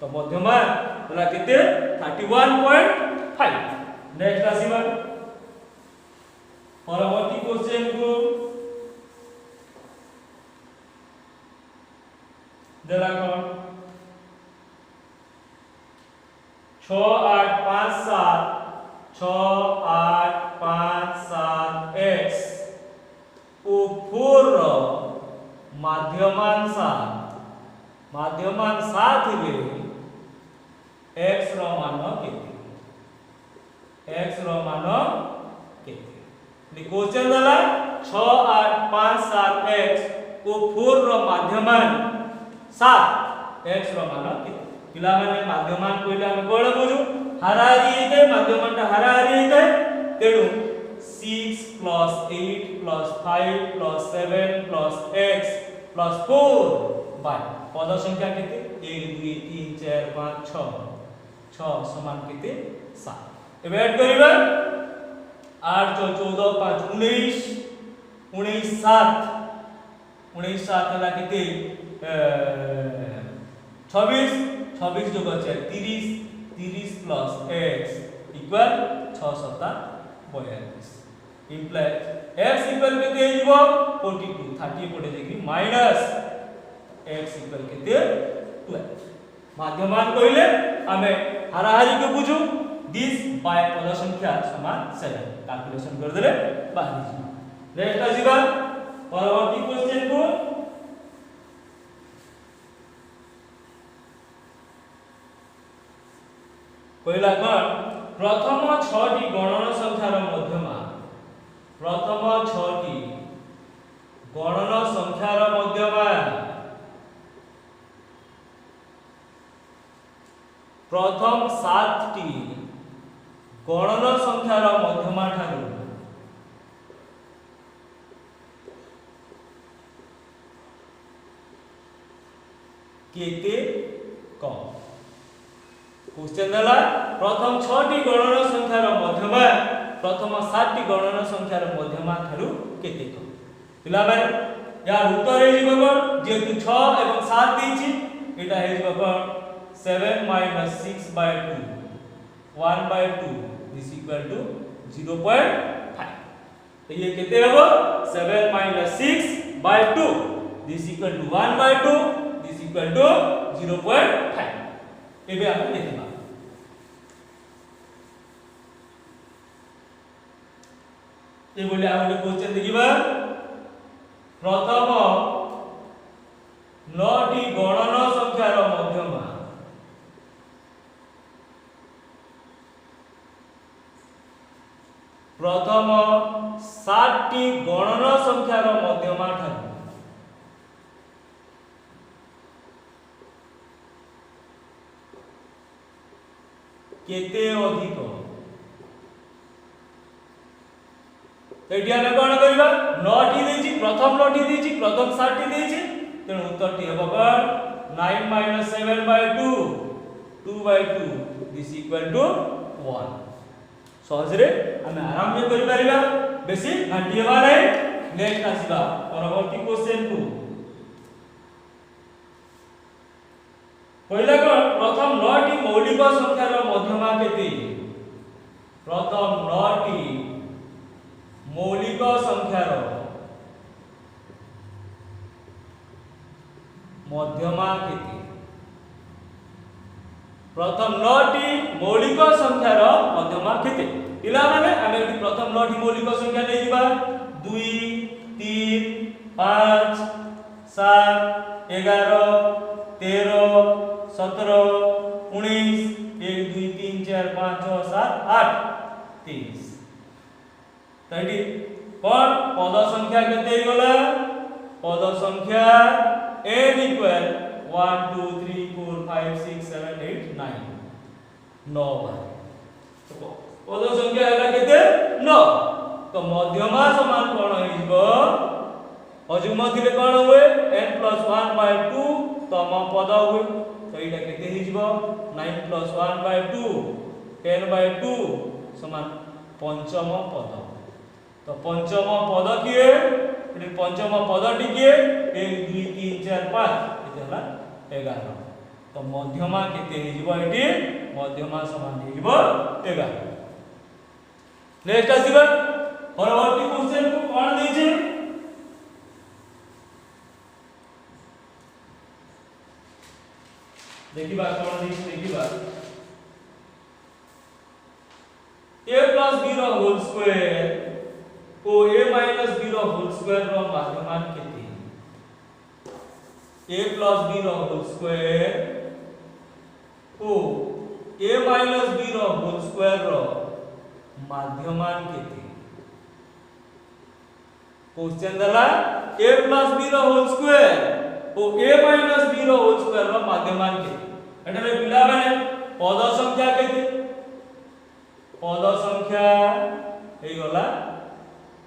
तो मध्यमा हला केते 31.5 नेक्स्ट आसीबा परवर्ती क्वेश्चन को देला कोन 6 8 5 7 6 8 5 7 x उपपूर्व माध्यमान 7 रे x रो मान केते x रो मान केते क्वेश्चन दला 6 8 5 7 x उपपूर्व माध्यमान 7 x रो मान केते पिला माने माध्यमान कोइले हम कोण बुझु हाराहारी हेते माध्यमानटा हाराहारी हेते तेडु 6 plus 8 plus 5 plus 7 plus x plus 4 by पद संख्या केते 1 2 3 4 5 6 समान केते 7 एबे ऐड करिबा 8 14 5 19 19 7 19 7 हला केते 26 26 जो बचे 30 30 plus x equal 6 7 42 implies x equal केते हिबो 42 30 पड़े जेकी माइनस x equal केते 12 माध्यमान कइले हमें हाराहारी के बुझू दिस बाय पद संख्या समान 7 कैलकुलेशन कर देले बाहर जी नेक्स्ट आसीबा परवर्ती क्वेश्चन को पहिला कोन प्रथम 6 टी गणन संख्यार मध्यमा प्रथम 6 टी गणन संख्यार मध्यमा प्रथम 7 टी गणन संख्यार मध्यमा ठारू केते कम क्वेश्चन दला प्रथम 6 टी गणन संख्यार मध्यमा प्रथम 7 टी गणन संख्यार मध्यमा ठारू केते कम पिला माने यार उत्तर हे जीव कोन जेतु 6 एवं 7 देछि एटा हे जीव कोन 7 minus 6 by 2 1 by 2 this equal to 0.5 तो ये केते हबो 7 minus 6 by 2 this equal to 1 by 2 this equal to 0.5 एबे हम देखबा ए बोले आ गोटे क्वेश्चन देखिबा प्रथम 9 टी गणन संख्यार मध्यमा प्रथम 7 टी गणन संख्यार मध्यमा ठारू केते अधिक एटी हम कोन करबा 9 टी देछि प्रथम 9 टी देछि प्रथम 7 टी देछि तेणु उत्तर टी हेबो कोन 9 - 7 by 2 2 by 2 this equal to 1 सहज रे हम आराम से करि परिबा बेसी घांटी हेबा नै नेक्स्ट आसीबा परवर्ती क्वेश्चन को पहिला कोन प्रथम 9 टी मौलिक संख्यार मध्यमा केते प्रथम 9 टी मौलिक संख्यार मध्यमा केते प्रथम 9 टी मौलिक संख्यार मध्यमा केते पिला माने आमे प्रथम 9 टी मौलिक संख्या नै जिबा 2 3 5 7 11 13 17 19 1 2 3 4 5 6 7 8 23 तैडी कोन पद संख्या केते गला पद संख्या n equal 1 2 3 4 5 6 7 8 9 9 तो पद संख्या हला केते 9 तो मध्यमा समान कोन होइबो अजुग्म थिले कोन होय n + 1 by 2 तम पद होय तो एटा केते हिजबो 9 + 1 by 2 10/2 समान पंचम पद। तो पंचम पद किए ये पंचम पदटी किए 1 2 3 4 5 केते हला 11। तो मध्यमा केते हेजिबो एटी मध्यमा समान हेजिबो 11। नेक्स्ट आसीबा परवर्ती क्वेश्चन को कोन दैछि देखिबा कोन दैछि देखिबा a plus b रो होल स्क्वायर ओ a minus b रो होल स्क्वायर रो माध्यमान केते a plus b रो होल स्क्वायर ओ a minus b रो होल स्क्वायर रो माध्यमान केते क्वेश्चन दला a plus b रो होल स्क्वायर ओ a minus b रो होल स्क्वायर रो माध्यमान केते एटारे पिला माने पद संख्या केते पद संख्या हे गला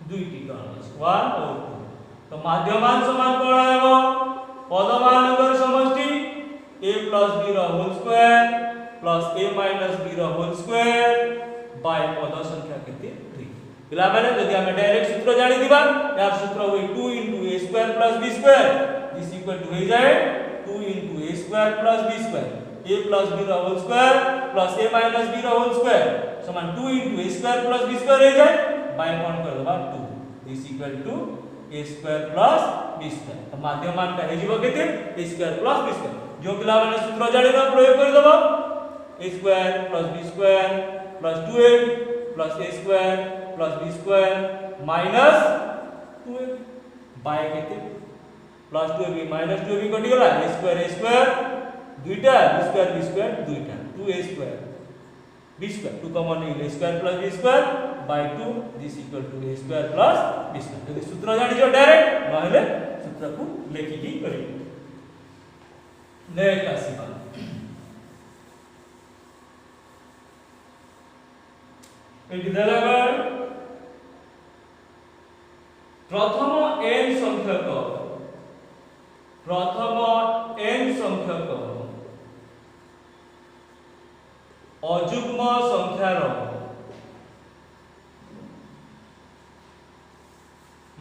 दुईटी टर्म 1 और 2। तो माध्यमान समान कोन आबो पदमानकर समष्टि a plus b रो whole square plus a minus b रो होल स्क्वायर बाय पद संख्या केते 3। पिला माने जदि हम डायरेक्ट सूत्र जानि दिबा यार सूत्र होई 2 * a square plus b square this equal to हो जाए 2 * a square plus b square a plus b रो whole square plus a minus b रो होल स्क्वायर समान 2 * a square plus b square हो जाए बाय कोन कर दबा 2 this equal to a square plus b square. तो माध्यमान का हेजिबो केते a square plus b square जो पिला माने सूत्र जानि न प्रयोग कर दबा a square plus b square plus 2a plus a square plus b square minus 2a by केते प्लस 2ab माइनस 2ab कटि गला a स्क्वायर दुईटा b स्क्वायर दुईटा 2a square b square 2 common नहीं a square plus b square by 2 this equal to a square plus b square. यदि सूत्र जानि जो डायरेक्ट नहले सूत्र को लेखि की करी नेक्स्ट आसीबा एटी देलागर प्रथम n संख्यक अजुग्म संख्यार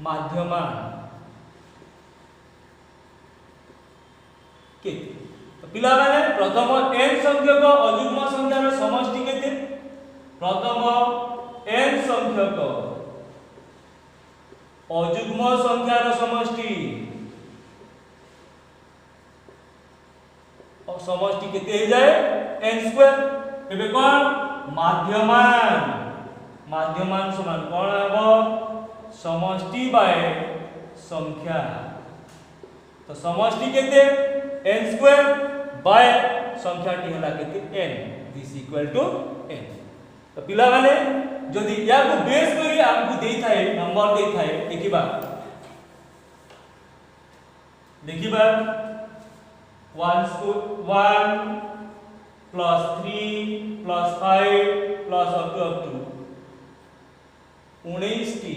माध्यमान केते। तो पिला माने प्रथम n संख्यक अजुग्म संख्यार समष्टि केते प्रथम n संख्यक अजुग्म संख्यार समष्टि समष्टि केते हो जाए n स्क्वायर एबे कोन माध्यमान समान कोन आबो समष्टि बाय संख्या। तो समष्टि केते n स्क्वायर बाय संख्याटी हला केते n this equal to n। तो पिला माने जदि या को बेस करी हमकु देई थाए नंबर देई थाए देखिबा 1 plus 3 plus 5 plus up to 19 T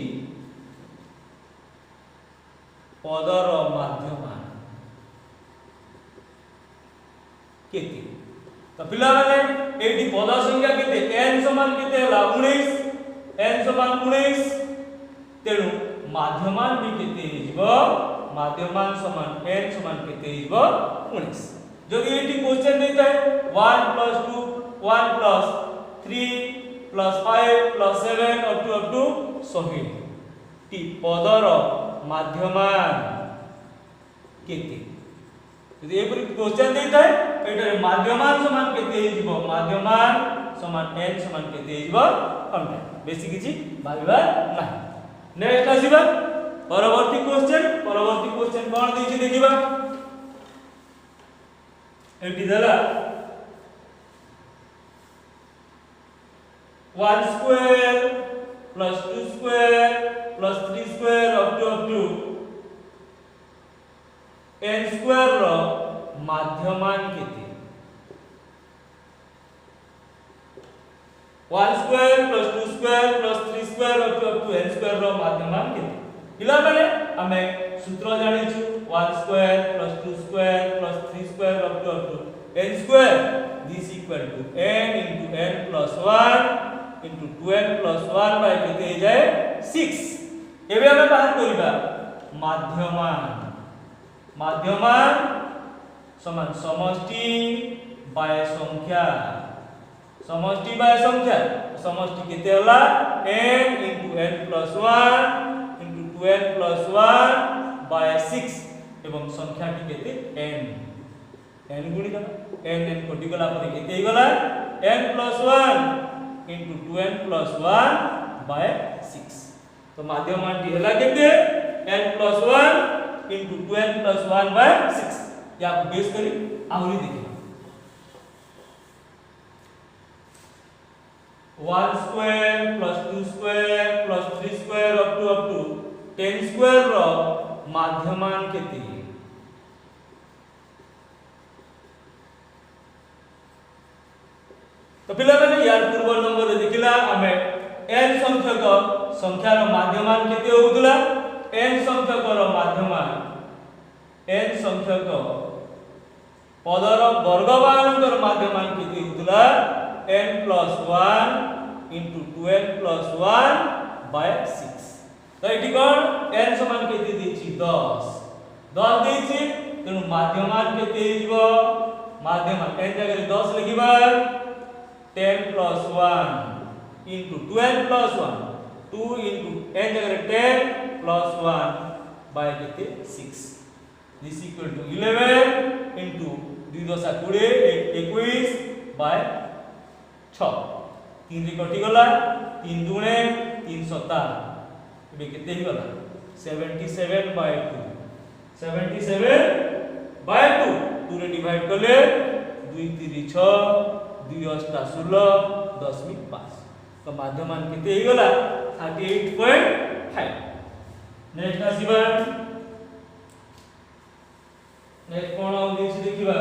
पदर माध्यमान केते। तो पिला माने एटी पद संख्या केते n समान केते हला 19 n समान 19 तेनु माध्यमान भी केते हिजबो माध्यमान समान n समान केते हिजबो 19। जदि एटी क्वेश्चन देता है 1 plus 2 1 plus 3 plus 5 plus 7 up to 100 T पदर माध्यमान केते। यदि एपरि क्वेश्चन देता है एटारे माध्यमान समान केते हिजबो माध्यमान समान n समान केते हिजबो 100 बेसी किछि भाबिबा ना। नेक्स्ट आसीबा परवर्ती क्वेश्चन कोन दैछि देखिबा एटी दला 1 square plus 2 square plus 3 square up to n square रो माध्यमान केते 1 square plus 2 square plus 3 square up to n square रो माध्यमान केते। पिला माने हमें सूत्र जानिछु 1 square plus 2 square plus 3 square up to n square this equal to n into n plus 1 into 2n plus 1 by केते हे जाए 6। एबे हम बाहर करिबा माध्यमान समान समष्टि बाय संख्या समष्टि केते होला n into n plus 1 into 2n plus 1 by 6 एवं संख्या टी केते n गुणित n कटि गला पर केते हे गला n plus 1 into 2n plus 1 by 6। तो माध्यमान टी होला केते n plus 1 into 2n plus 1 by 6। या बेस करी आउरी देखिए 1 square plus 2 square plus 3 square up to 10 square रो माध्यमान केते। तो पिला माने यार पूर्व नंबर रे देखिला हमें n संख्यार माध्यमान केते होउतला n संख्यकर माध्यमान n संख्यक पदर वर्गमानकर माध्यमान केते होउतला n plus 1 into 2n plus 1 by 6। तो एठी कोन n समान केते देछि 10 देछि तेनु माध्यमान केते हिजबो माध्यमान n जगह 10 लिखिबा 10 plus 1 into 2n plus 1 2 into n जगह 10 plus 1 by केते 6। this equal to 11 into 2 10 20 21 by 6 3 रे कटि गला 3 दुणे 3 7 एबे केते ही गला 77 by 2 2 रे डिवाइड करले 2 3 6 2 8 16 10.5। तो माध्यमान केते ही गला 38.5। नेक्स्ट आसीबा नेक्स्ट कोन आ देछि देखिबा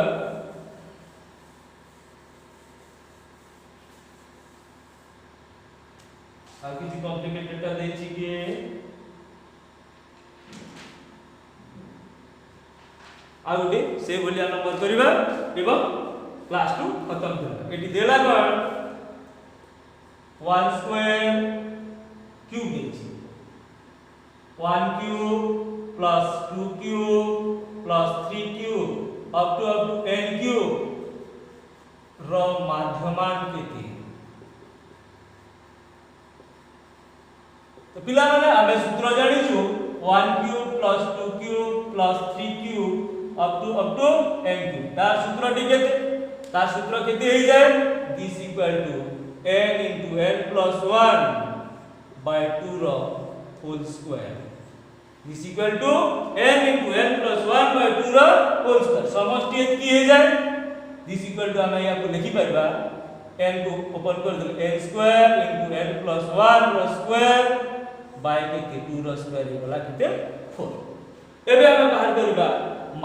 आ किछि कॉम्प्लिकेटेड टा देछि कि आ गुटे से भलिया नंबर करिबा एवं क्लास 2 खत्म करबा। एटी देला कोन 1 स्क्वायर क्यूब देछि 1 cube plus 2 cube plus 3 cube up to n cube रो माध्यमान केते। तो पिला माने आमे सूत्र जानिछु 1 cube plus 2 cube plus 3 cube up to n cube तार सूत्र केते हे जाय this equal to n into n plus 1 by 2 row whole square। this equal to n into n plus 1 by 2 row whole square। समष्टि की हे जाय this equal to हम या को लिखि परबा n को ओपन कर दे n square into n plus 1 रो स्क्वायर by केते 2 रो स्क्वायर हे गला केते 4। एबे हम बाहर करबा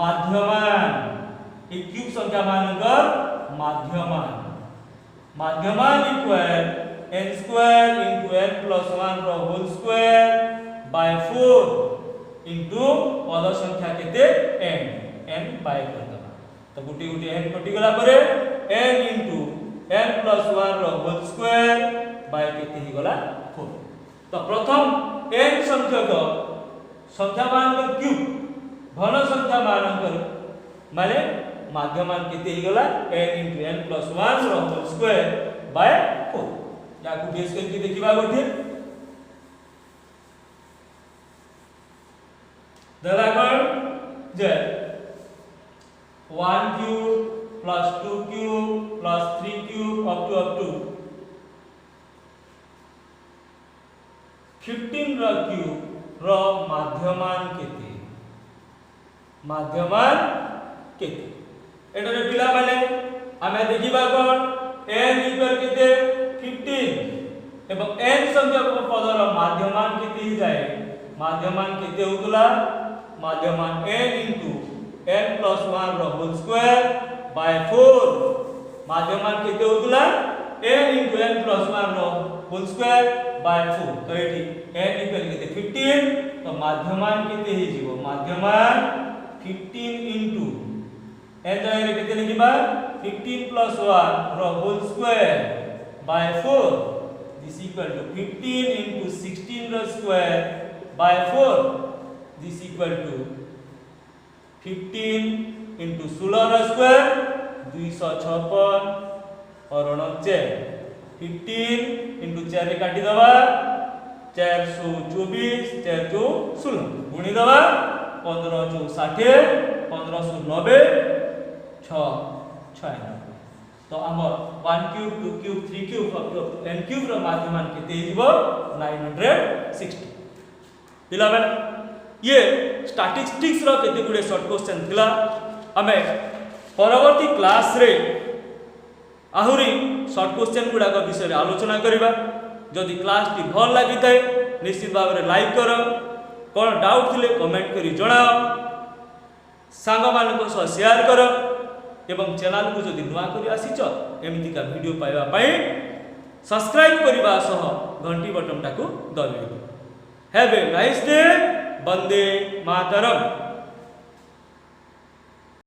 माध्यमान ए क्यूब संख्या मानकर माध्यमान equal n square into n plus 1 रो होल स्क्वायर by 4 into पद संख्या केते n बाय कर दबा। तो गुटी n कटि गला परे n into n plus 1 रो होल स्क्वायर by केते ही गला 4। तो प्रथम n संख्या मानकर क्यूब घन संख्या मानकर माने माध्यमान केते ही गला n into n plus 1 रो होल स्क्वायर by 4। याकू बेस करके देखिबा गोटे देला कोन जे 1 cube plus 2 cube plus 3 cube up to 15 रो क्यूब रो माध्यमान केते एटा रे पिला माने आमे देखिबा कोन n इक्वल केते 15 एवं n संख्या पदर माध्यमान केते ही जाय माध्यमान केते होतला माध्यमान n into n plus 1 रो होल स्क्वायर by 4 माध्यमान केते होतला n into n plus 1 रो होल स्क्वायर by 4। तो एठी n इक्वल केते 15 तो माध्यमान केते ही जीवो माध्यमान 15 into ए जगह केते लिखिबा 15 + 1 रो whole square by 4 this equal to 15 * 16 रो square by 4 this equal to 15 * 16 रो स्क्वायर 256 और 4 15 * 4 रे काटी दबा 424 4 2 16 गुणी दबा 15 2 60 15 90 6 96 तो हमर 1 cube 2 cube 3 cube n cube रो माध्यमान केते हिबो 960 पिला बेला ये स्टैटिस्टिक्स रो केते गुडे शॉर्ट क्वेश्चन थिला हमें परवर्ती क्लास रे आहुरी शॉर्ट क्वेश्चन गुडा को विषय आलोचना करिबा जदि क्लास टी भल लागि थाए निश्चित भाव रे लाइक करो कोन डाउट थिले कमेंट करी जणाओ सांग मानको सह शेयर करो एवं चैनल को जदि नुआ करी आसीच एमिति का वीडियो पाइबा पई सब्सक्राइब करिबा सह घंटी बटन टाको दबाइबो have a nice day Vande Mataram.